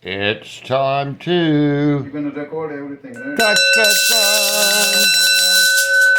It's time You're to gonna record everything, right? touch the sun,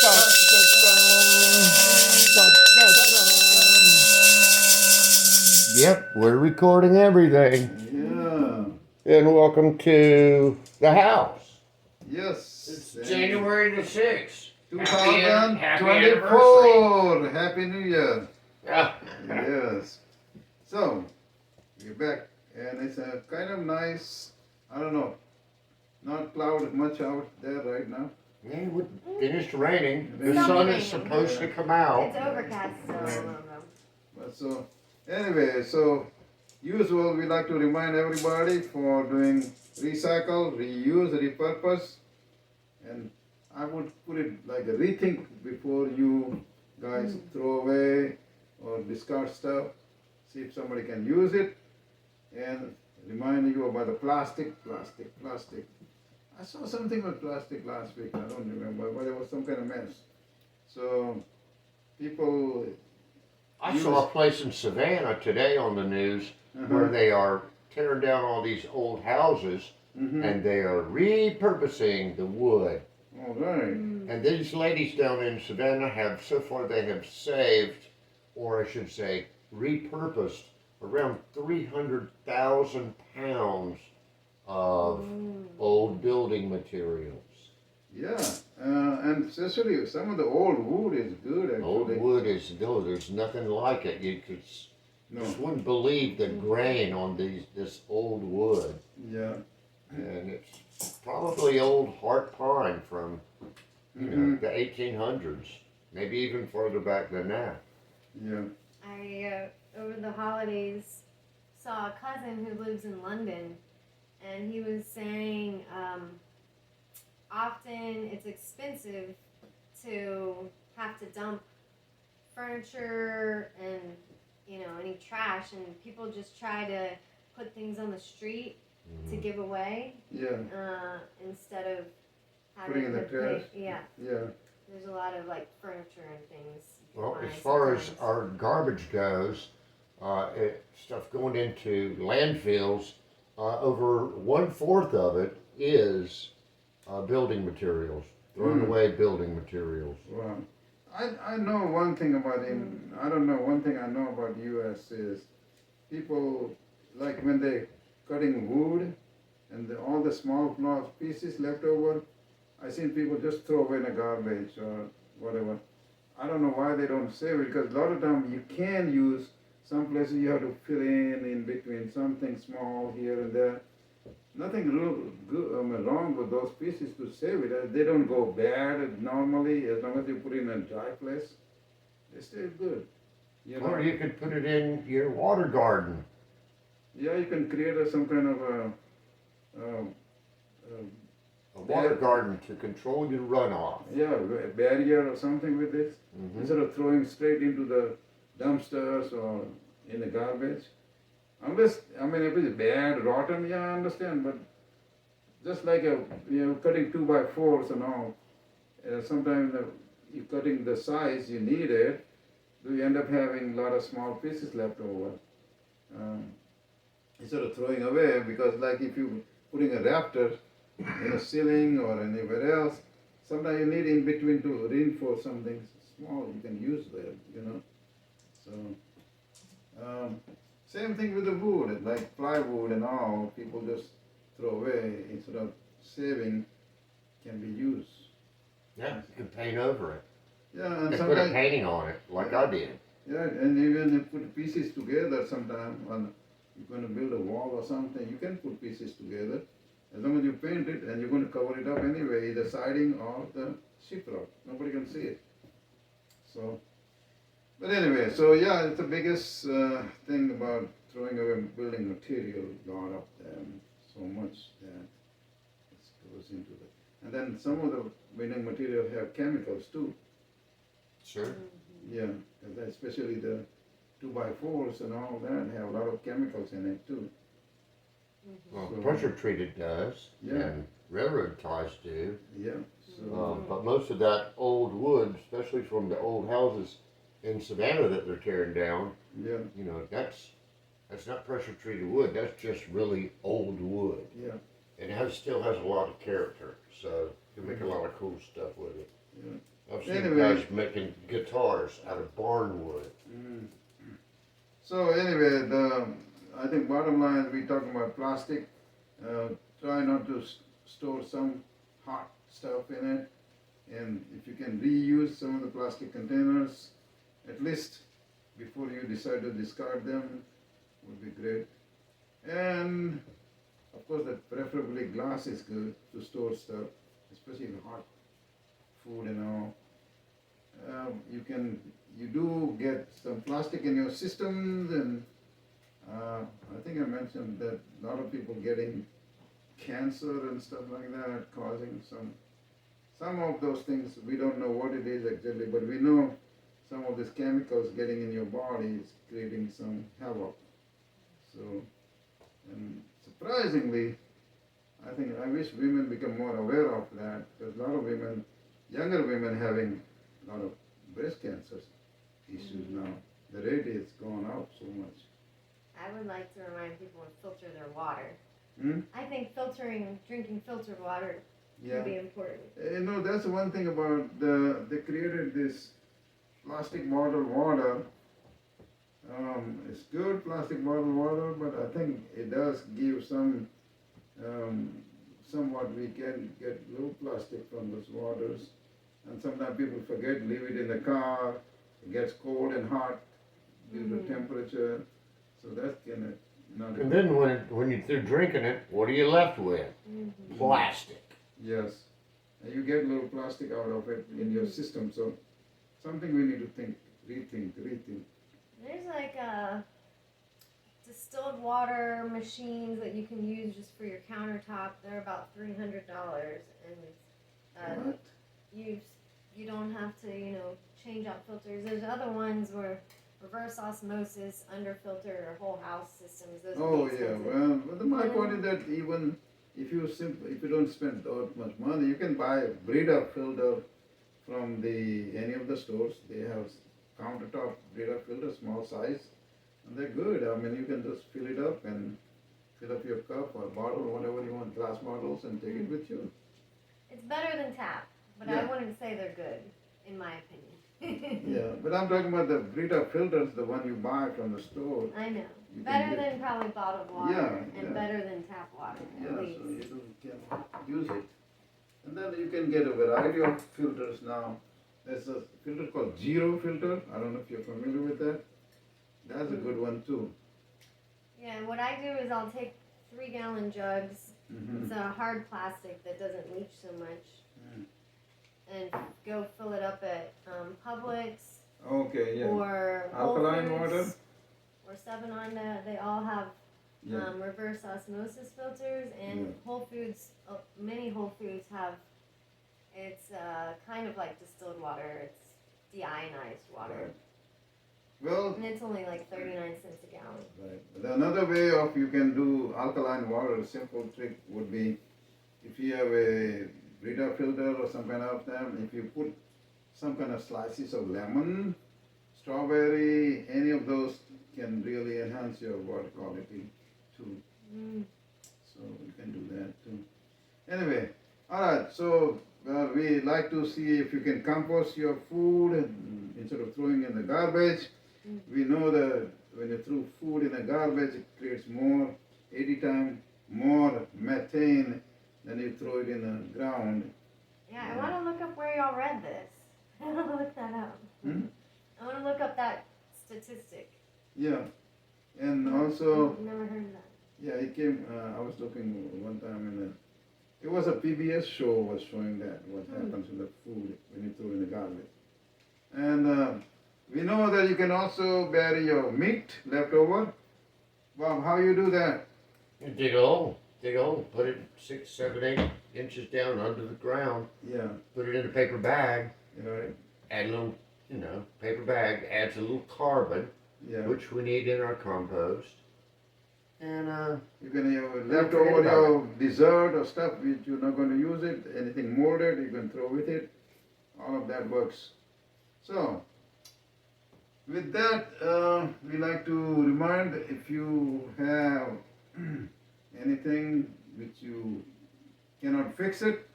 touch the sun, touch the sun. Yep, we're recording everything. Yeah. And welcome to the house. Yes. It's January the 6th. Happy 2024. Happy New Year. Yeah. Yes. So, we're back. And it's a kind of nice, I don't know, not cloud much out there right now. Yeah, it finished raining. The It's sun is raining. supposed to come out. It's overcast, so I don't know. But so, anyway, so usual, we like to remind everybody for doing recycle, reuse, repurpose, and I would put it like a rethink before you guys throw away or discard stuff. See if somebody can use it, and remind you about the plastic. I saw something with plastic last week. I don't remember, but it was some kind of mess. So people. I saw a place in Savannah today on the news where they are tearing down all these old houses and they are repurposing the wood. All right. And these ladies down in Savannah have, so far they have saved, or I should say, repurposed around 300,000 pounds of old building materials. Yeah, and especially some of the old wood is good actually. Old wood is good. There's nothing like it. You could just wouldn't believe the grain on this old wood. Yeah. And it's probably old heart pine from the 1800s, maybe even further back than that. Yeah. I over the holidays saw a cousin who lives in London, and he was saying often it's expensive to have to dump furniture and any trash, and people just try to put things on the street to give away. Yeah. Instead of having Putting in the to trash. pay. Yeah. Yeah. There's a lot of like furniture and things. Well, as far as our garbage goes, stuff going into landfills, over 1/4 of it is building materials, thrown away building materials. Wow. I know one thing about him. I don't know. One thing I know about U.S. is people, like when they cutting wood and all the small pieces left over, I seen people just throw away in the garbage or whatever. I don't know why they don't save it, because a lot of times you can use, some places you have to fill in between something small here and there. Nothing wrong with those pieces to save it. They don't go bad normally, as long as you put it in a dry place. They stay good. Or you could put it in your water garden. Yeah, you can create some kind of A water garden to control your runoff. Yeah, a barrier or something with this. Instead of throwing straight into the dumpsters or in the garbage. Unless, if it's bad, rotten, yeah, I understand, but just like cutting 2x4s and all, sometimes you're cutting the size you need it, you end up having a lot of small pieces left over. Instead of throwing away, because like if you're putting a raptor in a ceiling or anywhere else, sometimes you need in between to reinforce something small you can use there, So, same thing with the wood, like plywood and all, people just throw away instead of saving, can be used. Yeah, you can paint over it. Yeah, and put a painting on it, like I did. Yeah, and even you put pieces together sometime, when you're going to build a wall or something, you can put pieces together. As long as you paint it, and you're going to cover it up anyway, the siding or the sheetrock. Nobody can see it. So, but anyway, so yeah, it's the biggest thing about throwing away building material, a lot of them, so much that goes into that. And then some of the building material have chemicals too. Sure. Yeah, especially the 2x4s and all that have a lot of chemicals in it too. Well, pressure treated does, and railroad ties do. Yeah. But most of that old wood, especially from the old houses in Savannah that they're tearing down, that's That's not pressure treated wood. That's just really old wood. Yeah, And it still has a lot of character. So you can make a lot of cool stuff with it. yeah. I've seen Anyway. guys making guitars out of barn wood. Mm. So anyway, I think bottom line, we talking about plastic. Try not to store some hot stuff in it, and if you can reuse some of the plastic containers, at least before you decide to discard them, would be great. And of course, that preferably glass is good to store stuff, especially in hot food and all. You do get some plastic in your systems, and I think I mentioned that a lot of people getting cancer and stuff like that, causing some of those things. We don't know what it is exactly, but we know some of these chemicals getting in your body is creating some havoc. So, and surprisingly, I wish women become more aware of that, because a lot of women, younger women, having a lot of breast cancer issues now. The rate is gone up so much. I would like to remind people to filter their water. Hmm? I think drinking filtered water Yeah. can be important. That's one thing about they created this plastic bottled water. It's good plastic bottled water, but I think it does give somewhat we can get low plastic from those waters. And sometimes people forget, leave it in the car, it gets cold and hot due to temperature. So that's kind of not And then when you're through drinking it, what are you left with? Plastic. Yes. And you get a little plastic out of it in your system. So something we need to rethink. There's like distilled water machines that you can use just for your countertop. They're about $300, and What? you don't have to change out filters. There's other ones where reverse osmosis, under filter, or whole house systems. Those Oh would be yeah. expensive. Well, my point is that even if you don't spend that much money, you can buy a Brita filter from any of the stores. They have countertop Brita filter, small size, and they're good. I mean, you can just fill it up and fill up your cup or bottle, whatever you want, glass bottles, and take it with you. It's better than tap, but I Yeah. wouldn't say they're good, in my opinion. Yeah, but I'm talking about the Brita filters, the one you buy from the store. I know. You can Better get- than probably bottled water, Yeah, and yeah. better than tap water, Yeah, at so least. you can use it. And then you can get a variety of filters now. There's a filter called Zero filter. I don't know if you're familiar with that. That's a good one too. Yeah, what I do is I'll take 3-gallon jugs. Mhm. It's a hard plastic that doesn't leach so much. Mm. And go fill it up at Publix Okay, yeah. or Whole Alkaline Foods water? or 7 On. They all have Yeah. reverse osmosis filters, and Yeah. Whole Foods, many Whole Foods have, it's kind of like distilled water. It's deionized water. Right. Well, And it's only like 39 cents a gallon. right. But another way of you can do alkaline water, a simple trick would be if you have a Brita filter or some kind of them, if you put some kind of slices of lemon, strawberry, any of those can really enhance your water quality too. Mm. So you can do that too. Anyway, alright, so we like to see if you can compost your food instead of throwing in the garbage. We know that when you throw food in the garbage, it creates 80 times more methane than you throw it in the ground. Yeah, I want to look up where y'all read this. I want to look that up. Hmm? I want to look up that statistic. Yeah, and also, I've never heard of that. yeah, it came, I was looking one time it was a PBS show was showing that, what happens with the food when you throw in the garbage. And we know that you can also bury your meat leftover. Bob, how you do that? You dig a hole, put it 6, 7, 8 inches down under the ground, Yeah, put it in a paper bag, right, add a little, paper bag adds a little carbon, yeah. which we need in our compost. And You can have forget leftover about your dessert or stuff which you're not going to use it, anything molded, you can throw with it. All of that works. So, With that, we like to remind if you have anything which you cannot fix it,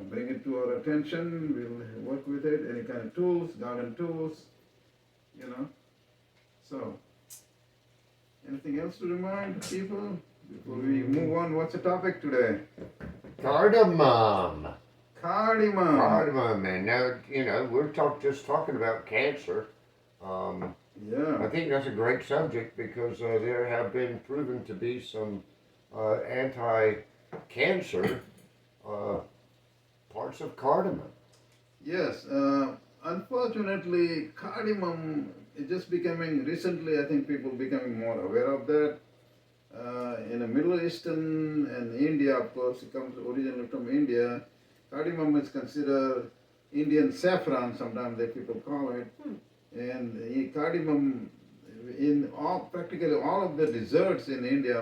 bring it to our attention. We'll work with it. Any kind of tools, garden tools, you know. So, anything else to remind people before we move on? What's the topic today? Cardamom. Cardamom. Cardamom, and now we're just talking about cancer. I Yeah. think that's a great subject because there have been proven to be some anti-cancer parts of cardamom. Yes. Unfortunately, cardamom is just becoming recently. I think people becoming more aware of that. In the Middle Eastern and India, of course, it comes originally from India. Cardamom is considered Indian saffron, sometimes they people call it. And cardamom in practically all of the desserts in India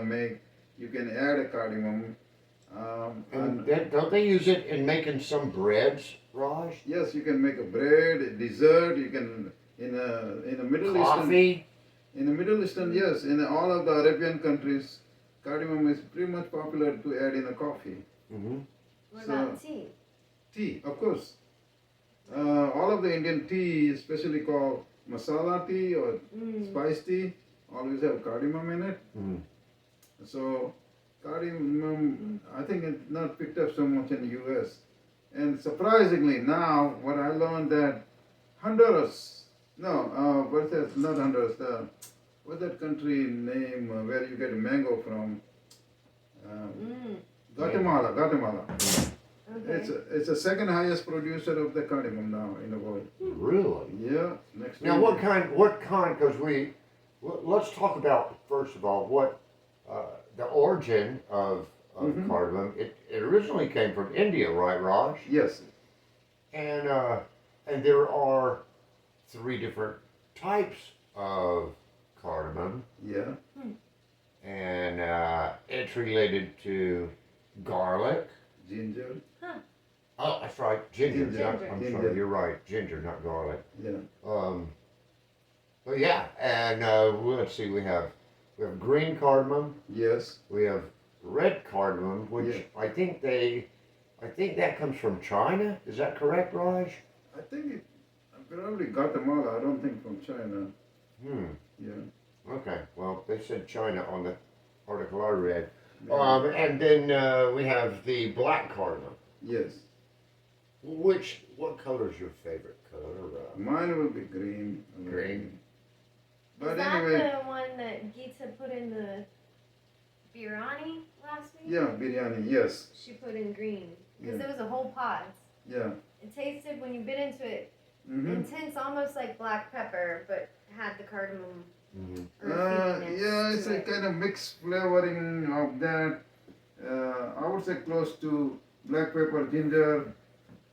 you can add a cardamom. And don't they use it in making some breads, Raj? Yes, you can make a bread, a dessert. You can in a Middle Eastern. Coffee? In the Middle Eastern, yes, in all of the Arabian countries, cardamom is pretty much popular to add in a coffee. Mm-hmm. What about tea? Tea, of course. All of the Indian tea, especially called masala tea or spice tea, always have cardamom in it. Mm. So cardamom, I think it's not picked up so much in the U.S. And surprisingly now, what I learned that Honduras, no, what's that? Not Honduras. What's that country name where you get mango from? Guatemala. Guatemala. Okay. It's the second highest producer of the cardamom now in the world. Really? Yeah. Next. Now, what kind? Because let's talk about first of all what the origin of cardamom. It originally came from India, right, Raj? Yes. And there are 3 different types of cardamom, Yeah. and it's related to garlic. Ginger. Oh, that's right, ginger. Ginger. I'm Ginger. sorry, you're right, ginger, not garlic. Yeah. But yeah, and let's see, we have green cardamom, Yes. we have red cardamom, which Yeah. I think that comes from China. Is that correct, Raj? I think it probably Guatemala. I don't think from China. Yeah. Okay. Well, they said China on the article I read. Maybe. And then we have the black cardamom. Yes. What color is your favorite color? Mine will be green. Green. But Is that anyway, the one that Geeta put in the biryani last week? yeah, biryani. Yes. She put in green. Because Yeah. it was a whole pod. Yeah. It tasted, when you bit into it, Mm-hmm. intense, almost like black pepper, but had the cardamom Mm-hmm. earthiness Yeah, it's to a it. kind of mixed flavoring of that. I would say close to black pepper, ginger,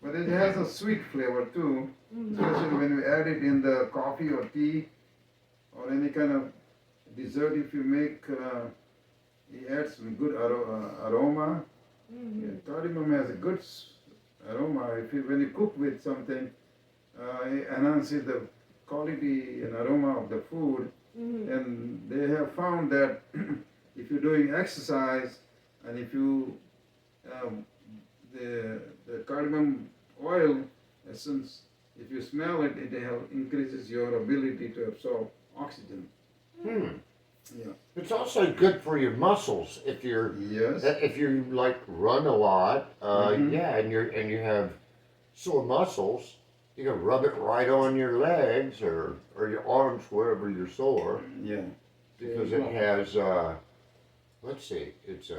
but it has a sweet flavor too, especially when you add it in the coffee or tea or any kind of dessert. If you make, it adds some good aroma. Yeah, cardamom has a good aroma. When you cook with something, it enhances the quality and aroma of the food. And they have found that if you're doing exercise and if you the cardamom oil essence, if you smell it, it increases your ability to absorb oxygen. Yeah. It's also good for your muscles if Yes. you like run a lot. Mhm. Yeah, and you have sore muscles. You can rub it right on your legs or your arms wherever you're sore Yeah. because it has. Let's see, it's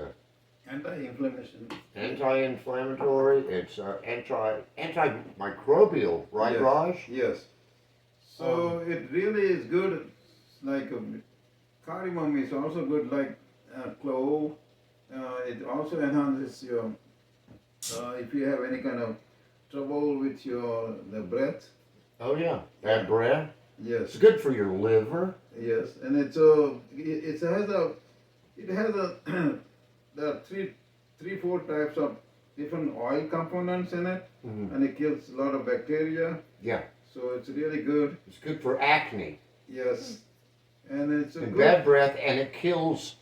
Anti-inflammation. anti-inflammatory. It's antimicrobial, right, Yes. Raj? Yes. So it really is good. Like cardamom is also good, like clove. It also enhances your. If you have any kind of trouble with the breath. Oh yeah, bad breath. Yes. It's good for your liver. Yes, and it has a there are three, 4 types of different oil components in it, Mhm. and it kills a lot of bacteria. Yeah. So it's really good. It's good for acne Yes, and it's a and good. bad breath, and it kills.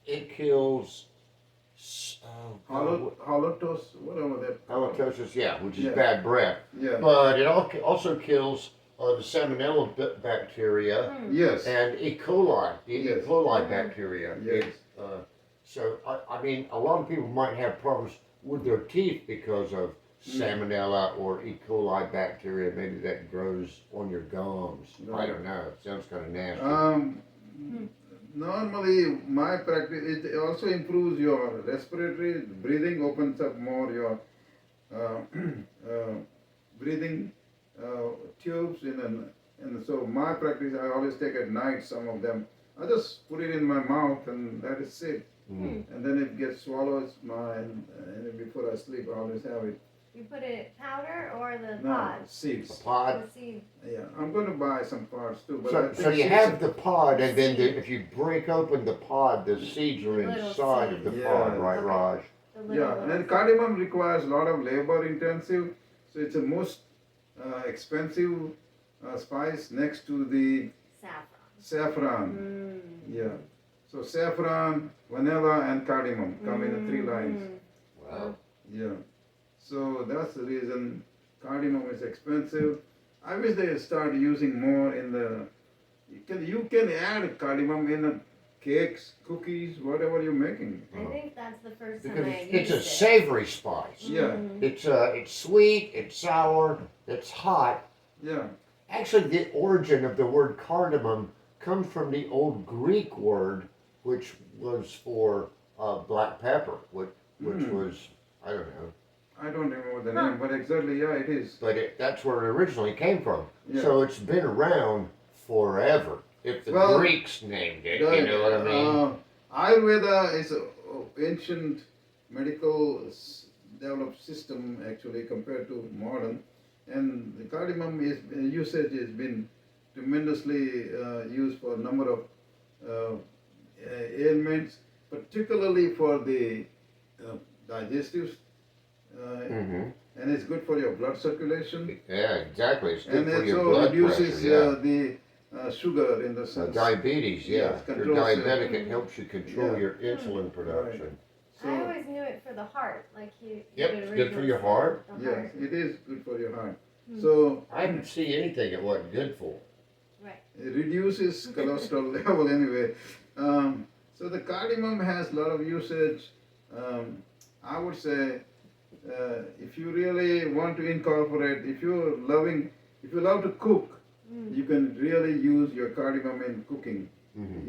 It kills. Holotos, whatever that. Halitosis, yeah, which is Yeah. bad breath. Yeah. But it also kills the salmonella bacteria Yes. and E. coli, the Yes. E. coli bacteria. Yes. So, I mean, a lot of people might have problems with their teeth because of salmonella or E. coli bacteria. Maybe that grows on your gums. I don't know. It sounds kind of nasty. Normally, my practice, it also improves your respiratory breathing, opens up more your uh, breathing tubes and so my practice, I always take at night some of them. I just put it in my mouth and that is it. And then it gets swallowed and before I sleep I always have it. You put it powder or the No, pod? seeds. Pod. The seed. Yeah, I'm going to buy some pods too. But I So, think so you seeds have are- the pod, and then if you break open the pod, the seeds are Little inside of the seeds. pod, Yeah. right, Okay. Raj? The little, Yeah, little and cardamom requires a lot of labor intensive, so it's the most expensive spice next to the saffron. Yeah, so saffron, vanilla, and cardamom come in the 3 lines. Wow. Yeah, so that's the reason cardamom is expensive. I wish they start using more in the. You can add cardamom in the cakes, cookies, whatever you're making. I think that's the first time Because I used it's a it. savory spice. Yeah, It's sweet, it's sour, it's hot. yeah. Actually, the origin of the word cardamom comes from the old Greek word, which was for black pepper, which was, I don't know, I don't remember the name, but exactly, yeah, it is. but that's where it originally came from. Yeah. So it's been around forever. If the Well, Greeks named it, you know what I mean? Ayurveda is an ancient medical developed system actually compared to modern, and the cardamom usage has been tremendously used for a number of ailments, particularly for the digestive, and it's good for your blood circulation, Yeah, exactly. It's good and for it your also blood reduces pressure. the sugar in the sense. Diabetes, yeah. Yes, If you're controls, diabetic, it helps you control Yeah. your insulin production. So, I always knew it for the heart, like you. Yep, the it's good for original your heart. The yes, heart. it is good for your heart. So I didn't see anything it wasn't good for. Right. it reduces cholesterol level anyway. So the cardamom has a lot of usage. I would say if you really want to incorporate, if you love to cook, you can really use your cardamom in cooking.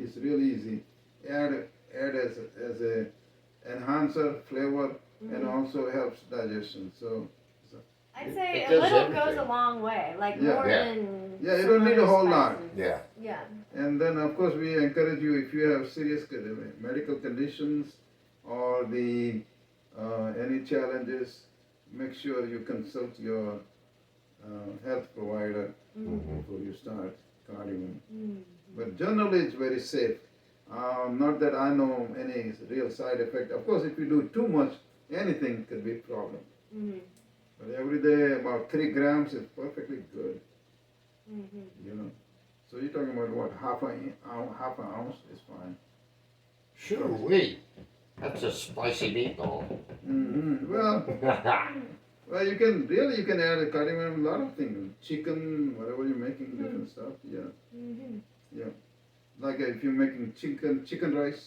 It's really easy. Add as a enhancer, flavor, and also helps digestion. So I'd say It a does little everything. goes a long way, like Yeah. more Yeah. than. Yeah, you some don't need a other whole lot. spices. Yeah. Yeah. and then of course we encourage you if you have serious medical conditions or the any challenges, make sure you consult your health provider before you start cardamom. But generally it's very safe. Not that I know any real side effect. Of course, if you do too much, anything could be a problem. But every day about 3 grams is perfectly good. You know. So you're talking about what, half an ounce is fine. Sure, we. That's a spicy meatball. Well, you can add a cardamom, a lot of things, chicken, whatever you're making, different stuff. Yeah. Like if you're making chicken rice,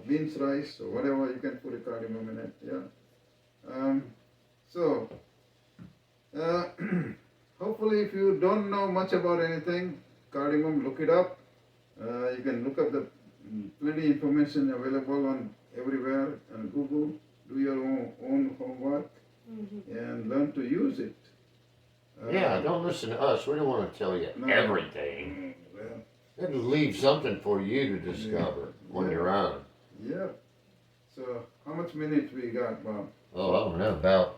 beans rice, or whatever, you can put a cardamom in it. Yeah. So, hopefully, if you don't know much about anything, cardamom, look it up. You can look up the plenty information available on everywhere on Google. Do your own homework and learn to use it. Yeah, don't listen to us. We don't want to tell you No. everything. Well, It'll leave something for you to discover on your own. yeah. So, how much minutes we got, Bob? Oh, I don't know, about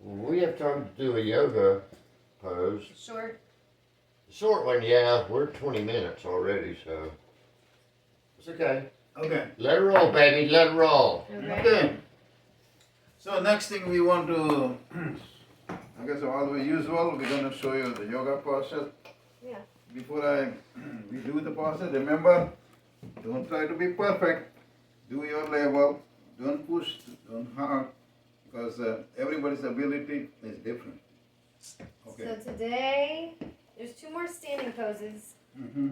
we have time to do a yoga pose. Short. Short one, yeah. We're at 20 minutes already, so it's okay. Okay. Let it roll, baby. Let it roll. Okay. Okay. So next thing we want to, I guess all the usual, we're gonna show you the yoga posture. Yeah. Before we do the posture, remember, don't try to be perfect. Do your level. Don't push, don't hard, because everybody's ability is different. Okay. So today, there's 2 more standing poses Mm-hmm.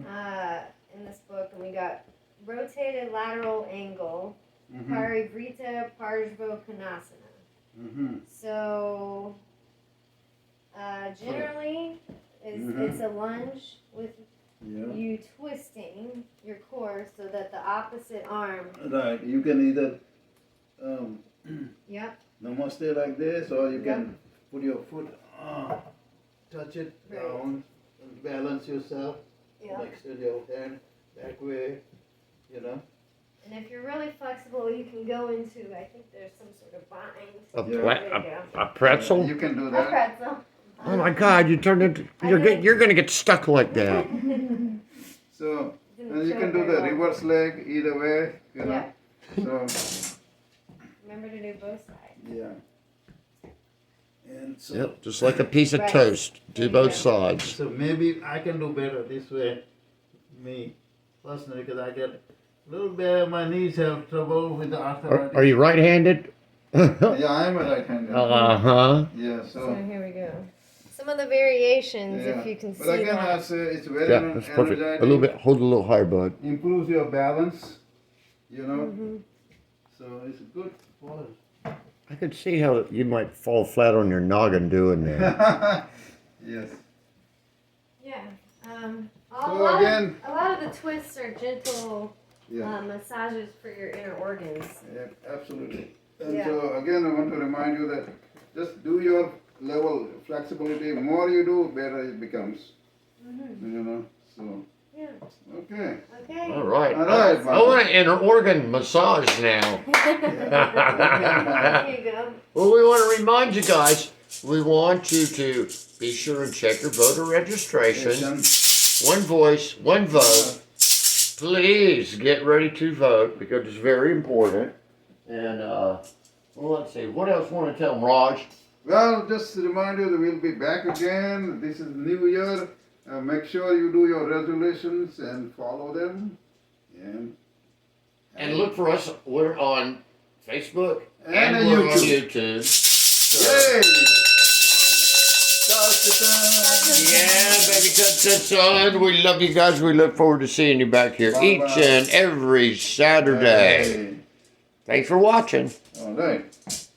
in this book, and we got rotated lateral angle, Mm-hmm. Parivrita Parshvottanasana. Mm-hmm. So generally, it's a lunge with Yeah. you twisting your core so that the opposite arm. Right. You can either Yep. namaste like this, or you can put your foot, touch it Right. down, and balance yourself. Yep. Extend your hand that way, you know. And if you're really flexible, you can go into, I think there's some sort of bind. A, Yeah. There you go. a pretzel? You can do A that. pretzel. Oh my God! You turned into you're gonna get stuck like that. So, Didn't and you show can do very the well. reverse leg either way, you know. Yeah. So, Remember to do both sides. yeah. And so, Yep, just like a piece of Right. toast. There Do you both go. sides. so maybe I can do better this way, me personally, because I get a little bit. My knees have trouble with the arthritis. Are you right-handed? Yeah, I'm a right-hander. Uh-huh. Yeah, So so. here we go. Some of the variations, Yeah. if you can But see again, I that. say it's very Yeah, that's perfect. energetic. A little bit. Hold a little higher, bud. Improves your balance, you know. Mm-hmm. So it's good for I could see how you might fall flat on your noggin doing that. Yes. Yeah. So again- a lot of the twists are gentle Yeah. massages for your inner organs. Yeah, absolutely. And Yeah. so again, I want to remind you that just do your level flexibility. More you do, better it becomes. Mm-hmm. You know. So Yeah. okay. Okay. All right. All right, I want an inner organ massage now. There you go. Well, we want to remind you guys, we want you to be sure and check your voter registration. One voice, one vote. Please get ready to vote because it's very important. And, well, let's see, what else want to tell them, Raj? Well, just to remind you that we'll be back again. This is New Year. Make sure you do your resolutions and follow them. And look for us, we're on Facebook And we're on YouTube. YouTube. Yay! Yeah, baby, son. We love you guys. We look forward to seeing you back here Bye-bye. each and every Saturday. Hey. Thanks for watching. All right.